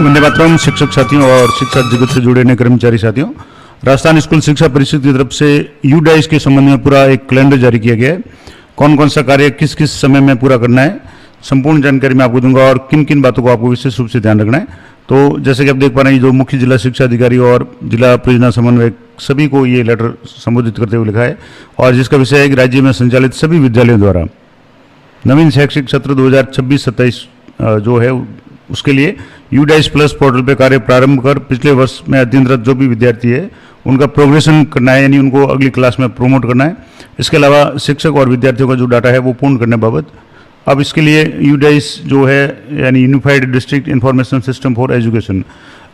वंदे मातरम। शिक्षक साथियों और शिक्षा जगत से जुड़े नए कर्मचारी साथियों, राजस्थान स्कूल शिक्षा परिषद की तरफ से यूडाइस के संबंध में पूरा एक कैलेंडर जारी किया गया है। कौन कौन सा कार्य किस किस समय में पूरा करना है, संपूर्ण जानकारी मैं आपको दूंगा और किन किन बातों को आपको विशेष रूप से ध्यान रखना है। तो जैसे कि आप देख पा रहे हैं, जो मुख्य जिला शिक्षा अधिकारी और जिला परियोजना समन्वयक सभी को ये लेटर संबोधित करते हुए लिखा है, और जिसका विषय है कि राज्य में संचालित सभी विद्यालयों द्वारा नवीन शैक्षिक सत्र 2026-27 जो है उसके लिए यूडाइस प्लस पोर्टल पे कार्य प्रारंभ कर पिछले वर्ष में अध्ययनरत जो भी विद्यार्थी है उनका प्रोग्रेशन करना है, यानी उनको अगली क्लास में प्रोमोट करना है। इसके अलावा शिक्षक और विद्यार्थियों का जो डाटा है वो पूर्ण करने बाबत अब इसके लिए यूडाइस जो है यानी unified district information system for education,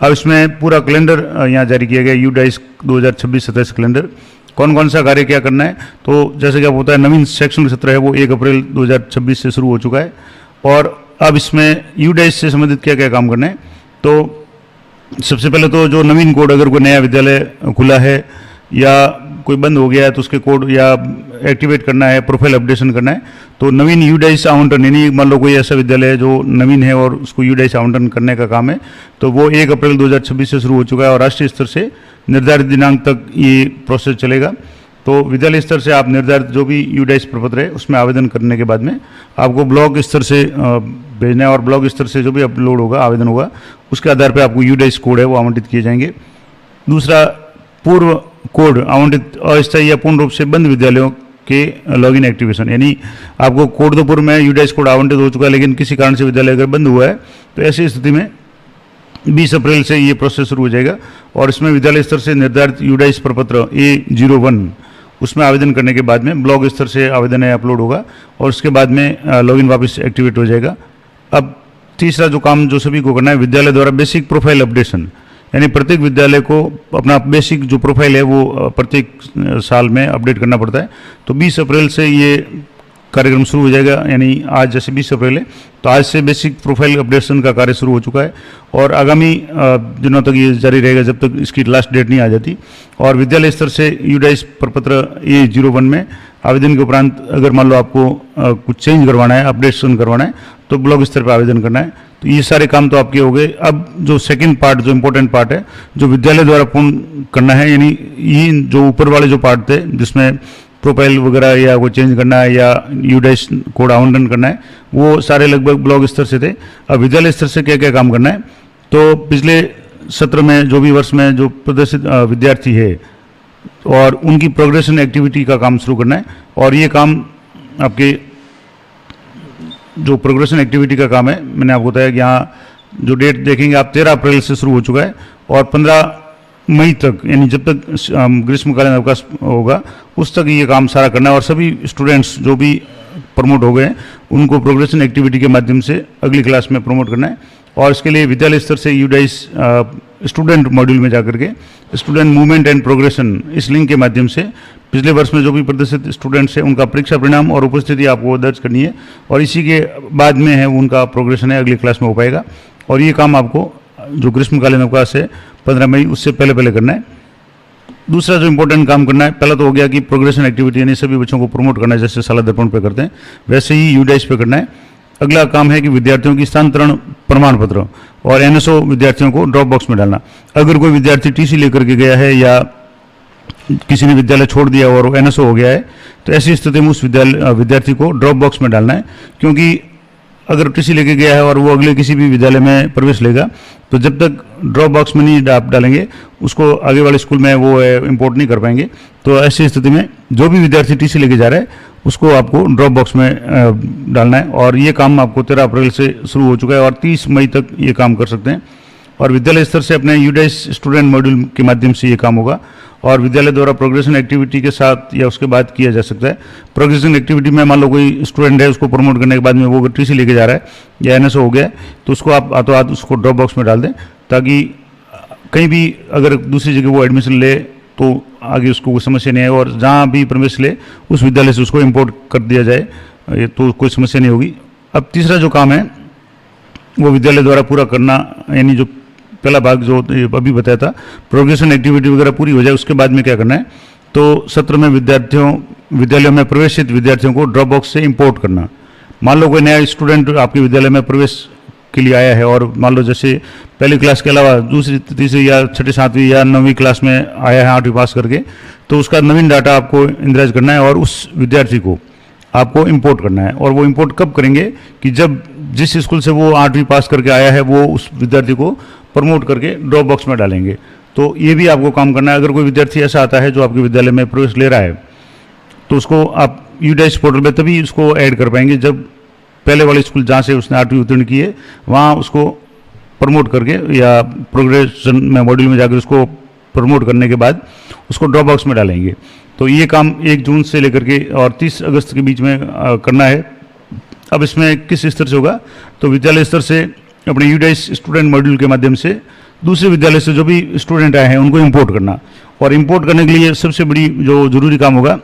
अब इसमें पूरा कैलेंडर यहाँ जारी किया गया, यूडाइस 2026-27 कैलेंडर। कौन कौन सा कार्य क्या करना है, तो जैसे कि आप होता है नवीन शैक्षणिक सत्र है वो 1 अप्रैल 2026 से शुरू हो चुका है, और अब इसमें यूडाइस से संबंधित क्या क्या काम करना है। तो सबसे पहले तो जो नवीन कोड, अगर कोई नया विद्यालय खुला है या कोई बंद हो गया है तो उसके कोड या एक्टिवेट करना है, प्रोफाइल अपडेशन करना है, तो नवीन यूडाइस आवंटन, यानी मान लो कोई ऐसा विद्यालय है जो नवीन है और उसको यूडाइस आवंटन करने का काम है, तो वो 1 अप्रैल 2026 से शुरू हो चुका है और राष्ट्रीय स्तर से निर्धारित दिनांक तक ये प्रोसेस चलेगा। तो विद्यालय स्तर से आप निर्धारित जो भी यूडाइस प्रपत्र है उसमें आवेदन करने के बाद में आपको ब्लॉक स्तर से भेजना है, और ब्लॉक स्तर से जो भी अपलोड होगा, आवेदन होगा, उसके आधार पर आपको यूडाइस कोड है वो आवंटित किए जाएंगे। दूसरा, पूर्व कोड आवंटित अस्थायी या पूर्ण रूप से बंद विद्यालयों के लॉगिन एक्टिवेशन, यानी आपको कोड तो पूर्व में यूडाइस कोड आवंटित हो चुका है लेकिन किसी कारण से विद्यालय अगर बंद हुआ है तो ऐसी स्थिति में 20 अप्रैल से ये प्रोसेस शुरू हो जाएगा, और इसमें विद्यालय स्तर से निर्धारित यूडाइस प्रपत्र A01 उसमें आवेदन करने के बाद में ब्लॉक स्तर से आवेदन है अपलोड होगा और उसके बाद में लॉगिन वापस एक्टिवेट हो जाएगा। अब तीसरा जो काम जो सभी को करना है, विद्यालय द्वारा बेसिक प्रोफाइल अपडेशन, यानी प्रत्येक विद्यालय को अपना बेसिक जो प्रोफाइल है वो प्रत्येक साल में अपडेट करना पड़ता है। तो 20 अप्रैल से ये कार्यक्रम शुरू हो जाएगा, यानी आज जैसे 20 अप्रैल है तो आज से बेसिक प्रोफाइल अपडेशन का कार्य शुरू हो चुका है और आगामी दिनों तक ये जारी रहेगा जब तक इसकी लास्ट डेट नहीं आ जाती। और विद्यालय स्तर से यूडाइस प्रपत्र A01 में आवेदन के उपरांत अगर मान लो आपको कुछ चेंज करवाना है, अपडेशन करवाना है, तो ब्लॉक स्तर पर आवेदन करना है। तो ये सारे काम तो आपके हो गए। अब जो सेकंड पार्ट, जो इम्पोर्टेंट पार्ट है, जो विद्यालय द्वारा पूर्ण करना है, यानी ये जो ऊपर वाले जो पार्ट थे जिसमें प्रोफाइल वगैरह या कोई चेंज करना है या यूडाइस कोड आवंटन करना है, वो सारे लगभग ब्लॉक स्तर से थे। अब विद्यालय स्तर से क्या क्या काम करना है, तो पिछले सत्र में जो भी वर्ष में जो प्रदर्शित विद्यार्थी है और उनकी प्रोग्रेशन एक्टिविटी का काम शुरू करना है, और ये काम आपके जो प्रोग्रेशन एक्टिविटी का काम है, मैंने आपको बताया कि यहाँ जो डेट देखेंगे आप 13 अप्रैल से शुरू हो चुका है और 15 मई तक, यानी जब तक ग्रीष्मकालीन अवकाश होगा उस तक ये काम सारा करना है। और सभी स्टूडेंट्स जो भी प्रमोट हो गए उनको प्रोग्रेशन एक्टिविटी के माध्यम से अगली क्लास में प्रमोट करना है, और इसके लिए विद्यालय स्तर से यूडाइस स्टूडेंट मॉड्यूल में जाकर के स्टूडेंट मूवमेंट एंड प्रोग्रेशन इस लिंक के माध्यम से पिछले वर्ष में जो भी प्रदर्शित स्टूडेंट्स हैं उनका परीक्षा परिणाम और उपस्थिति आपको दर्ज करनी है, और इसी के बाद में है उनका प्रोग्रेशन है अगली क्लास में हो पाएगा। और ये काम आपको जो ग्रीष्मकालीन अवकाश है 15 मई उससे पहले पहले करना है। दूसरा जो इंपॉर्टेंट काम करना है, पहला तो हो गया कि प्रोग्रेशन एक्टिविटी यानी सभी बच्चों को प्रमोट करना है, जैसे साला दर्पण पे करते हैं वैसे ही यूडाइस पे करना है। अगला काम है कि विद्यार्थियों की स्थानांतरण प्रमाण पत्र और NSO विद्यार्थियों को ड्रॉप बॉक्स में डालना। अगर कोई विद्यार्थी TC लेकर के गया है या किसी ने विद्यालय छोड़ दिया और NSO हो गया है तो ऐसी स्थिति में उस विद्यार्थी को ड्रॉप बॉक्स में डालना है, क्योंकि अगर TC लेके गया है और वो अगले किसी भी विद्यालय में प्रवेश लेगा तो जब तक ड्रॉप बॉक्स में नहीं आप डालेंगे उसको आगे वाले स्कूल में वो इंपोर्ट नहीं कर पाएंगे। तो ऐसी स्थिति में जो भी विद्यार्थी TC लेके जा रहा है उसको आपको ड्रॉप बॉक्स में डालना है, और ये काम आपको 13 अप्रैल से शुरू हो चुका है और 30 मई तक ये काम कर सकते हैं। और विद्यालय स्तर से अपने यूडाइस स्टूडेंट मॉड्यूल के माध्यम से ये काम होगा, और विद्यालय द्वारा प्रोग्रेशन एक्टिविटी के साथ या उसके बाद किया जा सकता है। प्रोग्रेशन एक्टिविटी में मान लो कोई स्टूडेंट है, उसको प्रमोट करने के बाद में वो अगर TC लेके जा रहा है या NSO हो गया है तो उसको आप हाथों हाथ उसको ड्रॉप बॉक्स में डाल दें, ताकि कहीं भी अगर दूसरी जगह वो एडमिशन ले तो आगे उसको कोई समस्या नहीं आए, और जहाँ भी प्रवेश ले उस विद्यालय से उसको इम्पोर्ट कर दिया जाए तो कोई समस्या नहीं होगी। अब तीसरा जो काम है वो विद्यालय द्वारा पूरा करना, यानी जो पहला भाग जो अभी बताया था प्रोग्रेशन एक्टिविटी वगैरह पूरी हो जाए उसके बाद में क्या करना है, तो सत्र में विद्यालयों में प्रवेशित विद्यार्थियों को ड्रॉप बॉक्स से इंपोर्ट करना। मान लो कोई नया स्टूडेंट आपके विद्यालय में प्रवेश के लिए आया है और मान लो जैसे पहली क्लास के अलावा दूसरी तीसरी या छठी सातवीं या नवीं क्लास में आया है 8वीं पास करके, तो उसका नवीन डाटा आपको इंदराज करना है और उस विद्यार्थी को आपको इंपोर्ट करना है। और वो इंपोर्ट कब करेंगे कि जब जिस स्कूल से वो 8वीं पास करके आया है वो उस विद्यार्थी को प्रमोट करके ड्रॉप बॉक्स में डालेंगे। तो ये भी आपको काम करना है। अगर कोई विद्यार्थी ऐसा आता है जो आपके विद्यालय में प्रवेश ले रहा है तो उसको आप यूडाइस पोर्टल पे तभी उसको ऐड कर पाएंगे जब पहले वाले स्कूल जहाँ से उसने 8वीं उत्तीर्ण की है वहाँ उसको प्रमोट करके या प्रोग्रेशन में मॉड्यूल में जाकर उसको प्रमोट करने के बाद उसको ड्रॉप बॉक्स में डालेंगे। तो ये काम 1 जून से लेकर के और 30 अगस्त के बीच में करना है। अब इसमें किस स्तर से होगा, तो विद्यालय स्तर से अपने यूडाइस स्टूडेंट मॉड्यूल के माध्यम से दूसरे विद्यालय से जो भी स्टूडेंट आए हैं उनको इंपोर्ट करना। और इंपोर्ट करने के लिए सबसे बड़ी जो जरूरी काम होगा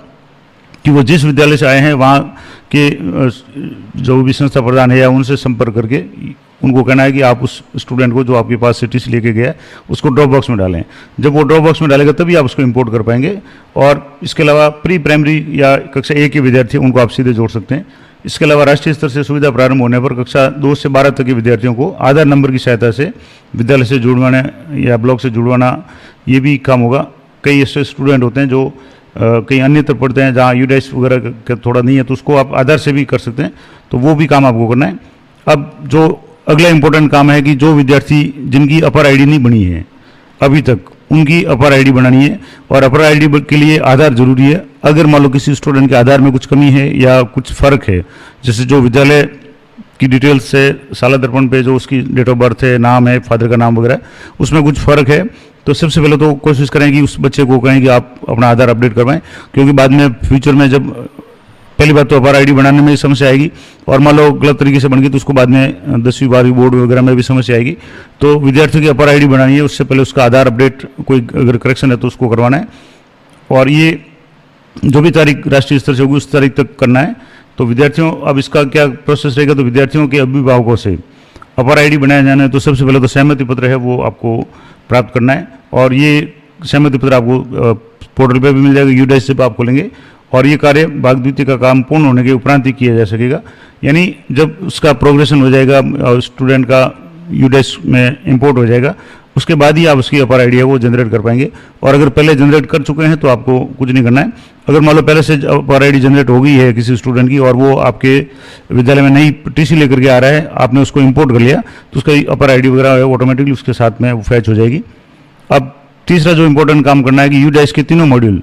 कि वो जिस विद्यालय से आए हैं वहाँ के जो भी संस्था प्रधान है या उनसे संपर्क करके उनको कहना है कि आप उस स्टूडेंट को जो आपके पास से टीसी लेके गया है उसको ड्रॉप बॉक्स में डालें। जब वो ड्रॉप बॉक्स में डालेगा तभी आप उसको इंपोर्ट कर पाएंगे। और इसके अलावा प्री प्राइमरी या कक्षा 1 के विद्यार्थी उनको आप सीधे जोड़ सकते हैं। इसके अलावा राष्ट्रीय स्तर से सुविधा प्रारंभ होने पर कक्षा 2 से 12 तक के विद्यार्थियों को आधार नंबर की सहायता से विद्यालय से जुड़वाना या ब्लॉक से जुड़वाना, ये भी काम होगा। कई ऐसे स्टूडेंट होते हैं जो कहीं अन्यत्र पढ़ते हैं जहाँ यूडाइस वगैरह का थोड़ा नहीं है, तो उसको आप आधार से भी कर सकते हैं। तो वो भी काम आपको करना है। अब जो अगला इंपॉर्टेंट काम है कि जो विद्यार्थी जिनकी अपर आईडी नहीं बनी है अभी तक, उनकी अपर आईडी बनानी है। और अपर आईडी के लिए आधार जरूरी है। अगर मान लो किसी स्टूडेंट के आधार में कुछ कमी है या कुछ फर्क है, जैसे जो विद्यालय की डिटेल्स है साला दर्पण पे जो उसकी डेट ऑफ बर्थ है, नाम है, फादर का नाम वगैरह, उसमें कुछ फर्क है, तो सबसे पहले तो कोशिश करें कि उस बच्चे को कहें कि आप अपना आधार अपडेट करवाएं। क्योंकि बाद में फ्यूचर में जब पहली बात तो अपर आईडी बनाने में समस्या आएगी और मान लो गलत तरीके से बन गई तो उसको बाद में 10वीं 12वीं बोर्ड वगैरह में भी समस्या आएगी। तो विद्यार्थी की अपर आईडी बनानी है, उससे पहले उसका आधार अपडेट कोई अगर करेक्शन है तो उसको करवाना है। और ये जो भी तारीख राष्ट्रीय स्तर से होगी उस तारीख तक करना है। तो विद्यार्थियों, अब इसका क्या प्रोसेस रहेगा, तो विद्यार्थियों के अभिभावकों से अपर आईडी बनाया जाना है तो सबसे पहले तो सहमति पत्र है वो आपको प्राप्त करना है। और ये सहमति पत्र आपको पोर्टल पे भी मिल जाएगा, यूडाइस से आप खोलेंगे। और ये कार्य भाग द्वितीय का काम पूर्ण होने के उपरांत ही किया जा सकेगा। यानी जब उसका प्रोग्रेशन हो जाएगा और स्टूडेंट का यूडाइस में इंपोर्ट हो जाएगा उसके बाद ही आप उसकी अपर आईडी है वो जनरेट कर पाएंगे। और अगर पहले जनरेट कर चुके हैं तो आपको कुछ नहीं करना है। अगर मान लो पहले से अपर आईडी जनरेट हो गई है किसी स्टूडेंट की और वो आपके विद्यालय में नई टीसी लेकर के आ रहा है, आपने उसको इंपोर्ट कर लिया, तो उसका अपर आईडी वगैरह है ऑटोमेटिकली उसके साथ में वो फैच हो जाएगी। अब तीसरा जो इंपॉर्टेंट काम करना है कि यूडाइस के तीनों मॉड्यूल,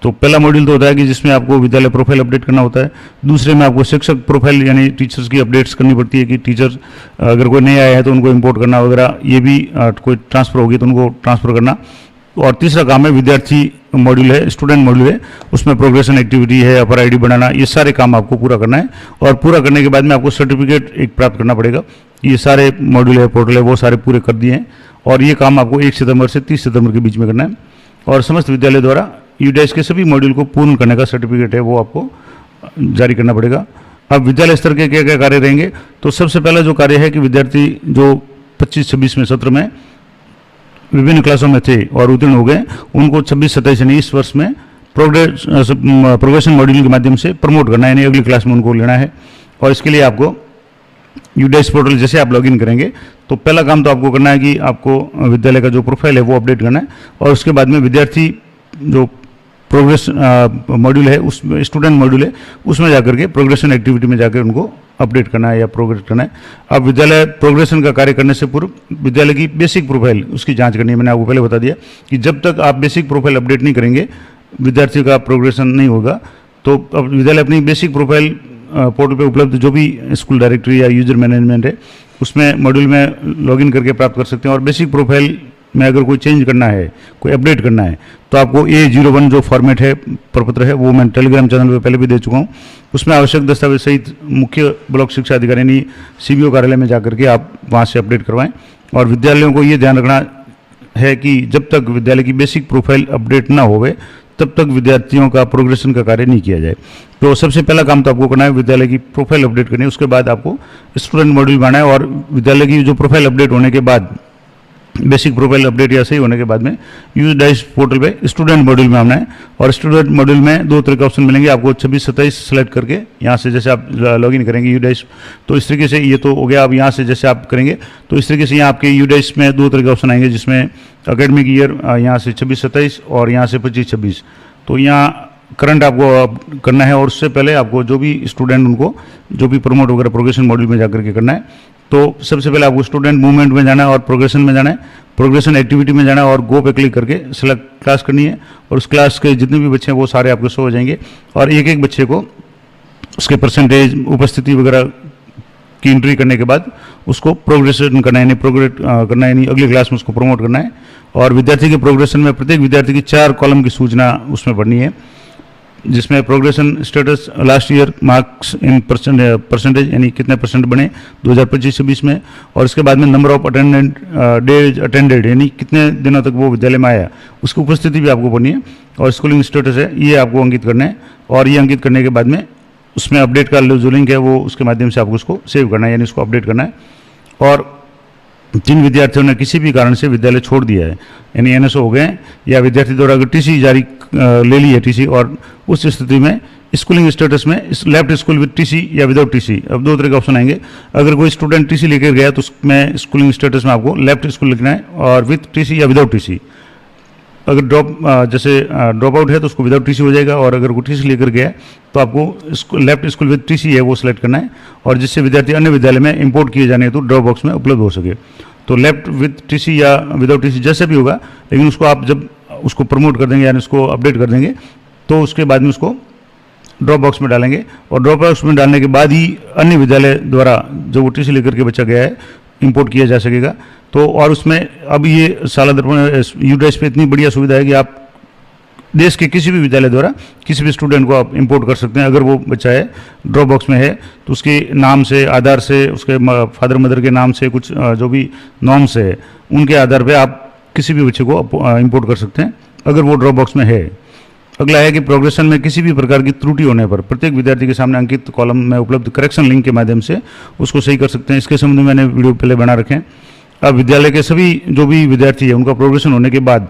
तो पहला मॉड्यूल तो होता है कि जिसमें आपको विद्यालय प्रोफाइल अपडेट करना होता है। दूसरे में आपको शिक्षक प्रोफाइल यानी टीचर्स की अपडेट्स करनी पड़ती है कि टीचर अगर कोई नए आया है तो उनको इंपोर्ट करना वगैरह, ये भी कोई ट्रांसफ़र होगी तो उनको ट्रांसफ़र करना। और तीसरा काम है विद्यार्थी मॉड्यूल है, स्टूडेंट मॉड्यूल है, उसमें प्रोग्रेशन एक्टिविटी है, अपर आईडी बनाना, ये सारे काम आपको पूरा करना है। और पूरा करने के बाद में आपको सर्टिफिकेट एक प्राप्त करना पड़ेगा। ये सारे मॉड्यूल है, पोर्टल है, वो सारे पूरे कर दिए हैं। और ये काम आपको 1 सितंबर से 30 सितंबर के बीच में करना है। और समस्त विद्यालय द्वारा यूडाइस के सभी मॉड्यूल को पूर्ण करने का सर्टिफिकेट है वो आपको जारी करना पड़ेगा। अब विद्यालय स्तर के क्या क्या कार्य रहेंगे, तो सबसे पहला जो कार्य है कि विद्यार्थी जो 25-26 में सत्र में विभिन्न क्लासों में थे और उत्तीर्ण हो गए, उनको 26-27 यानी इस वर्ष में प्रोग्रेशन मॉड्यूल के माध्यम से प्रमोट करना है, यानी अगली क्लास में उनको लेना है। और इसके लिए आपको यूडाइस पोर्टल जैसे आप लॉगिन करेंगे तो पहला काम तो आपको करना है कि आपको विद्यालय का जो प्रोफाइल है वो अपडेट करना है। और उसके बाद में विद्यार्थी जो प्रोग्रेस मॉड्यूल है, उस स्टूडेंट मॉड्यूल है, उसमें जाकर के प्रोग्रेशन एक्टिविटी में जाकर उनको अपडेट करना है या प्रोग्रेस करना है। अब विद्यालय प्रोग्रेशन का कार्य करने से पूर्व विद्यालय की बेसिक प्रोफाइल उसकी जांच करनी है। मैंने आपको पहले बता दिया कि जब तक आप बेसिक प्रोफाइल अपडेट नहीं करेंगे विद्यार्थी का प्रोग्रेशन नहीं होगा। तो अब विद्यालय अपनी बेसिक प्रोफाइल पोर्टल पे उपलब्ध जो भी स्कूल डायरेक्टरी या यूजर मैनेजमेंट है उसमें मॉड्यूल में लॉगिन करके प्राप्त कर सकते हैं। और बेसिक प्रोफाइल में अगर कोई चेंज करना है, कोई अपडेट करना है, तो आपको A01 जो फॉर्मेट है प्रपत्र है वो मैं टेलीग्राम चैनल पे पहले भी दे चुका हूँ। उसमें आवश्यक दस्तावेज सहित मुख्य ब्लॉक शिक्षा अधिकारी यानी CBO कार्यालय में जाकर के आप वहाँ से अपडेट करवाएं। और विद्यालयों को ये ध्यान रखना है कि जब तक विद्यालय की बेसिक प्रोफाइल अपडेट ना होवे तब तक विद्यार्थियों का प्रोग्रेशन का कार्य नहीं किया जाए। तो सबसे पहला काम तो आपको करना है विद्यालय की प्रोफाइल अपडेट करनी है। उसके बाद आपको स्टूडेंट मॉड्यूल बनाना है। और विद्यालय की जो प्रोफाइल अपडेट होने के बाद बेसिक प्रोफाइल अपडेट या सही होने के बाद में यूज डाइस पोर्टल पे स्टूडेंट मॉड्यूल में आना है। और स्टूडेंट मॉड्यूल में दो तरह के ऑप्शन मिलेंगे आपको, 26-27 सेलेक्ट करके यहाँ से जैसे आप लॉगिन करेंगे यूज डाइस, तो इस तरीके से ये तो हो गया। अब यहाँ से जैसे आप करेंगे तो इस तरीके से यहाँ आपके यूज डाइस में दो तरह के ऑप्शन आएंगे, जिसमें एकेडमिक ईयर यहाँ से 26-27 और यहाँ से 25-26। तो यहाँ करंट आपको करना है और उससे पहले आपको जो भी स्टूडेंट उनको जो भी प्रमोट वगैरह प्रोग्रेशन मॉड्यूल में जाकर के करना है। तो सबसे पहले आपको स्टूडेंट मूवमेंट में जाना है और प्रोग्रेशन में जाना है, प्रोग्रेशन एक्टिविटी में जाना है और गो पे क्लिक करके सेलेक्ट क्लास करनी है। और उस क्लास के जितने भी बच्चे हैं वो सारे आपको शो हो जाएंगे और एक एक बच्चे को उसके परसेंटेज उपस्थिति वगैरह की एंट्री करने के बाद उसको प्रोग्रेशन करना है, यानी प्रोग्रेट करना है, यानी अगली क्लास में उसको प्रमोट करना है। और विद्यार्थी के प्रोग्रेशन में प्रत्येक विद्यार्थी की 4 कॉलम की सूचना उसमें पढ़नी है, जिसमें progression status, last year marks in percentage यानी कितने परसेंट बने 2025-26 में, और इसके बाद में number of attendant days attended यानी कितने दिनों तक वो विद्यालय में आया, उसकी उपस्थिति भी आपको पढ़नी है। और स्कूलिंग स्टेटस है ये आपको अंकित करना है। और ये अंकित करने के बाद में उसमें अपडेट का जो लिंक है वो उसके माध्यम से आपको उसको सेव करना है, यानी उसको अपडेट करना है। और जिन विद्यार्थियों ने किसी भी कारण से विद्यालय छोड़ दिया है, यानी एनएसओ हो गए या विद्यार्थी द्वारा अगर टीसी जारी ले ली है टीसी, और उस स्थिति में स्कूलिंग स्टेटस में लेफ्ट स्कूल विद टीसी या विदाउट टीसी, अब दो तरह के ऑप्शन आएंगे। अगर कोई स्टूडेंट टीसी लेकर गया तो उसमें स्कूलिंग स्टेटस में आपको लेफ्ट स्कूल लिखना है और विथ टीसी या विदाउट टीसी। अगर ड्रॉप आउट है तो उसको विदाउट टीसी हो जाएगा, और अगर वो टीसी लेकर गया तो आपको लेफ्ट स्कूल विद टीसी है वो सिलेक्ट करना है, और जिससे विद्यार्थी अन्य विद्यालय में इंपोर्ट किए जाने हेतु ड्रॉप बॉक्स में उपलब्ध हो सके। तो लेफ्ट विद टीसी या विदाउट टीसी जैसे भी होगा, लेकिन उसको आप जब उसको प्रमोट कर देंगे यानी उसको अपडेट कर देंगे तो उसके बाद में उसको ड्रॉप बॉक्स में डालेंगे, और ड्रॉप बॉक्स में डालने के बाद ही अन्य विद्यालय द्वारा जो वो टीसी लेकर के बच्चा गया है इंपोर्ट किया जा सकेगा। तो और उसमें अब ये साला दर्पण यूडाइस पे इतनी बढ़िया सुविधा है कि आप देश के किसी भी विद्यालय द्वारा किसी भी स्टूडेंट को आप इंपोर्ट कर सकते हैं। अगर वो बच्चा है ड्रॉप बॉक्स में है तो उसके नाम से, आधार से, उसके फादर मदर के नाम से, कुछ जो भी नॉर्म्स है उनके आधार पे आप किसी भी बच्चे को इंपोर्ट कर सकते हैं अगर वो ड्रॉप बॉक्स में है। अगला है कि प्रोग्रेशन में किसी भी प्रकार की त्रुटि होने पर प्रत्येक विद्यार्थी के सामने अंकित कॉलम में उपलब्ध करेक्शन लिंक के माध्यम से उसको सही कर सकते हैं। इसके संबंध में मैंने वीडियो पहले बना रखे हैं। अब विद्यालय के सभी जो भी विद्यार्थी है उनका प्रोग्रेशन होने के बाद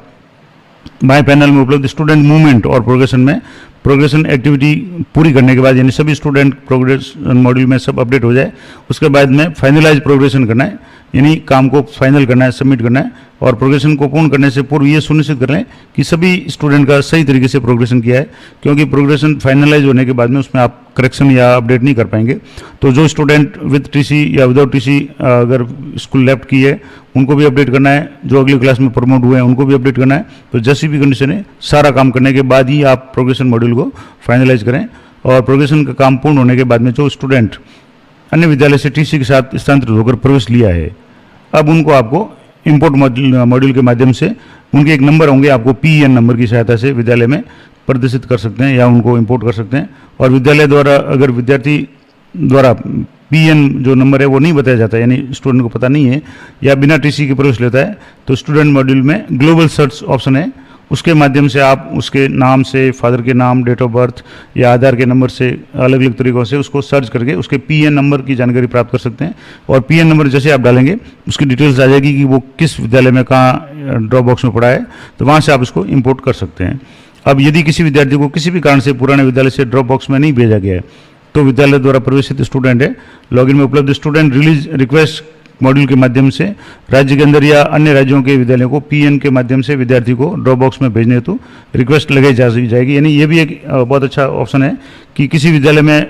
बाएं पैनल में उपलब्ध स्टूडेंट मूवमेंट और प्रोग्रेशन में प्रोग्रेशन एक्टिविटी पूरी करने के बाद, यानी सभी स्टूडेंट प्रोग्रेशन मॉड्यूल में सब अपडेट हो जाए, उसके बाद में फाइनलाइज प्रोग्रेशन करना है, यानी काम को फाइनल करना है, सबमिट करना है। और प्रोग्रेशन को पूर्ण करने से पूर्व ये सुनिश्चित कर लें कि सभी स्टूडेंट का सही तरीके से प्रोग्रेशन किया है, क्योंकि प्रोग्रेशन फाइनलाइज होने के बाद में उसमें आप करेक्शन या अपडेट नहीं कर पाएंगे। तो जो स्टूडेंट विद टीसी या विदाउट टीसी अगर स्कूल लेफ्ट की है उनको भी अपडेट करना है, जो अगली क्लास में प्रमोट हुए हैं उनको भी अपडेट करना है। तो जैसी भी कंडीशन है सारा काम करने के बाद ही आप प्रोग्रेशन मॉड्यूल को फाइनलाइज करें। और प्रोग्रेशन का काम पूर्ण होने के बाद में जो स्टूडेंट अन्य विद्यालय से टीसी के साथ स्थानांतरित होकर प्रवेश लिया है, अब उनको आपको इंपोर्ट मॉड्यूल के माध्यम से उनके एक नंबर होंगे, आपको पीएन नंबर की सहायता से विद्यालय में प्रदर्शित कर सकते हैं या उनको इंपोर्ट कर सकते हैं। और विद्यालय द्वारा अगर विद्यार्थी द्वारा पीएन जो नंबर है वो नहीं बताया जाता, यानी स्टूडेंट को पता नहीं है या बिना टीसी के प्रवेश लेता है, तो स्टूडेंट मॉड्यूल में ग्लोबल सर्च ऑप्शन है, उसके माध्यम से आप उसके नाम से, फादर के नाम, डेट ऑफ बर्थ या आधार के नंबर से अलग अलग तरीक़ों से उसको सर्च करके उसके पीएन नंबर की जानकारी प्राप्त कर सकते हैं। और पीएन नंबर जैसे आप डालेंगे उसकी डिटेल्स आ जाएगी कि वो किस विद्यालय में कहाँ ड्रॉप बॉक्स में पढ़ा है, तो वहाँ से आप उसको इंपोर्ट कर सकते हैं। अब यदि किसी विद्यार्थी को किसी भी कारण से पुराने विद्यालय से ड्रॉप बॉक्स में नहीं भेजा गया है, तो विद्यालय द्वारा प्रवेशित स्टूडेंट है लॉगिन में उपलब्ध स्टूडेंट रिलीज रिक्वेस्ट मॉड्यूल के माध्यम से राज्य के अंदर या अन्य राज्यों के विद्यालयों को पीएन के माध्यम से विद्यार्थी को ड्रॉप बॉक्स में भेजने हेतु रिक्वेस्ट लगाई जाएगी। यानी ये भी एक बहुत अच्छा ऑप्शन है कि किसी विद्यालय में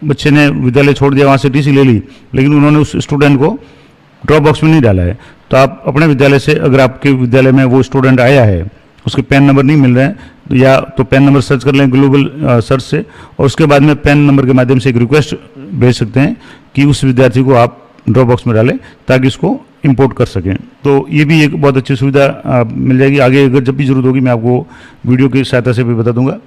बच्चे ने विद्यालय छोड़ दिया, वहाँ से टीसी ले ली, लेकिन उन्होंने उस स्टूडेंट को ड्रॉप बॉक्स में नहीं डाला है, तो आप अपने विद्यालय से अगर आपके विद्यालय में वो स्टूडेंट आया है, उसके पैन नंबर नहीं मिल रहे हैं, तो या तो पैन नंबर सर्च कर लें ग्लोबल सर्च से, और उसके बाद में पैन नंबर के माध्यम से एक रिक्वेस्ट भेज सकते हैं कि उस विद्यार्थी को आप ड्रॉप बॉक्स में डालें ताकि उसको इंपोर्ट कर सकें। तो ये भी एक बहुत अच्छी सुविधा मिल जाएगी। आगे अगर जब भी जरूरत होगी मैं आपको वीडियो की सहायता से भी बता दूंगा।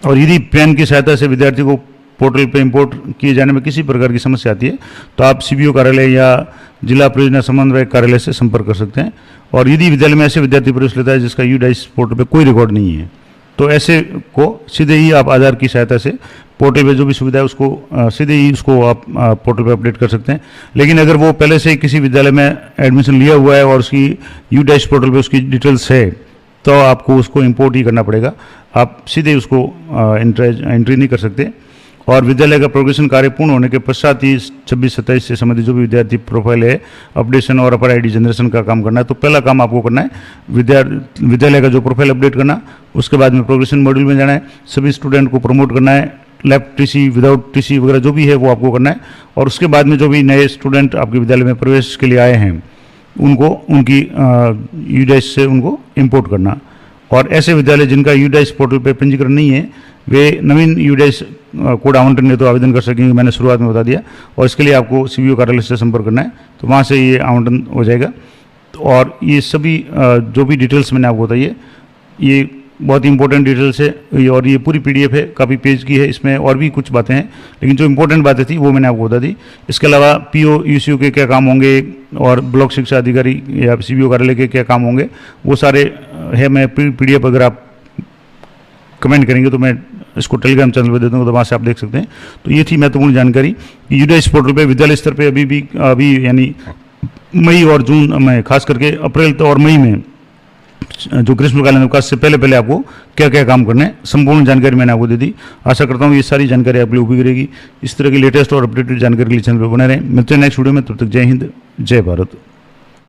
और यदि पैन की सहायता से विद्यार्थी को पोर्टल पे इंपोर्ट किए जाने में किसी प्रकार की समस्या आती है तो आप सीबीओ कार्यालय या जिला परियोजना समन्वय कार्यालय से संपर्क कर सकते हैं। और यदि विद्यालय में ऐसे विद्यार्थी प्रवेश लेता है जिसका यूडाइस पोर्टल पे कोई रिकॉर्ड नहीं है, तो ऐसे को सीधे ही आप आधार की सहायता से पोर्टल पे जो भी सुविधा है उसको सीधे ही उसको आप पोर्टल पे अपडेट कर सकते हैं। लेकिन अगर वो पहले से ही किसी विद्यालय में एडमिशन लिया हुआ है और उसकी यू डैश पोर्टल पे उसकी डिटेल्स है, तो आपको उसको इंपोर्ट ही करना पड़ेगा, आप सीधे उसको एंट्री नहीं कर सकते। और विद्यालय का प्रोग्रेशन कार्य पूर्ण होने के पश्चात ही 26-27 से संबंधित जो भी विद्यार्थी प्रोफाइल है अपडेशन और अपर आईडी जनरेशन का काम करना है। तो पहला काम आपको करना है विद्यालय का जो प्रोफाइल अपडेट करना, उसके बाद में प्रोग्रेशन मॉड्यूल में जाना है, सभी स्टूडेंट को प्रमोट करना है, लेफ्ट टीसी विदाउट टीसी वगैरह जो भी है वो आपको करना है। और उसके बाद में जो भी नए स्टूडेंट आपके विद्यालय में प्रवेश के लिए आए हैं उनको उनकी यू डैश से उनको इम्पोर्ट करना। और ऐसे विद्यालय जिनका यू डैश पोर्टल पर पंजीकरण नहीं है वे नवीन यू डैश कोड आवंटन हेतु आवेदन कर सकेंगे, मैंने शुरुआत में बता दिया। और इसके लिए आपको सीबीओ कार्यालय से संपर्क करना है, तो वहाँ से ये आवंटन हो जाएगा। और ये सभी जो भी डिटेल्स मैंने आपको बताई है ये बहुत ही इंपॉर्टेंट डिटेल्स है और ये पूरी पीडीएफ है, काफ़ी पेज की है, इसमें और भी कुछ बातें हैं, लेकिन जो इंपॉर्टेंट बातें थी वो मैंने आपको बता दी। इसके अलावा पीओ यूसीओ के क्या काम होंगे और ब्लॉक शिक्षा अधिकारी या सीबीओ कार्यालय के क्या काम होंगे वो सारे है। मैं पीडीएफ अगर आप कमेंट करेंगे तो मैं इसको टेलीग्राम चैनल पर दे दूँगा, तो वहाँ से आप देख सकते हैं। तो ये थी महत्वपूर्ण जानकारी। यू डैश पोर्टल पे विद्यालय स्तर पे अभी यानी मई और जून में, खास करके अप्रैल और मई में जो ग्रीष्मकालीन अवकाश से पहले आपको क्या क्या काम करने हैं, संपूर्ण जानकारी मैंने आपको दे दी। आशा करता हूँ ये सारी जानकारी आपके लिए उपयोगी रहेगी। इस तरह की लेटेस्ट और अपडेटेड जानकारी के लिए चैनल पर बने रहें। मिलते हैं नेक्स्ट वीडियो में, तब तक जय हिंद, जय भारत।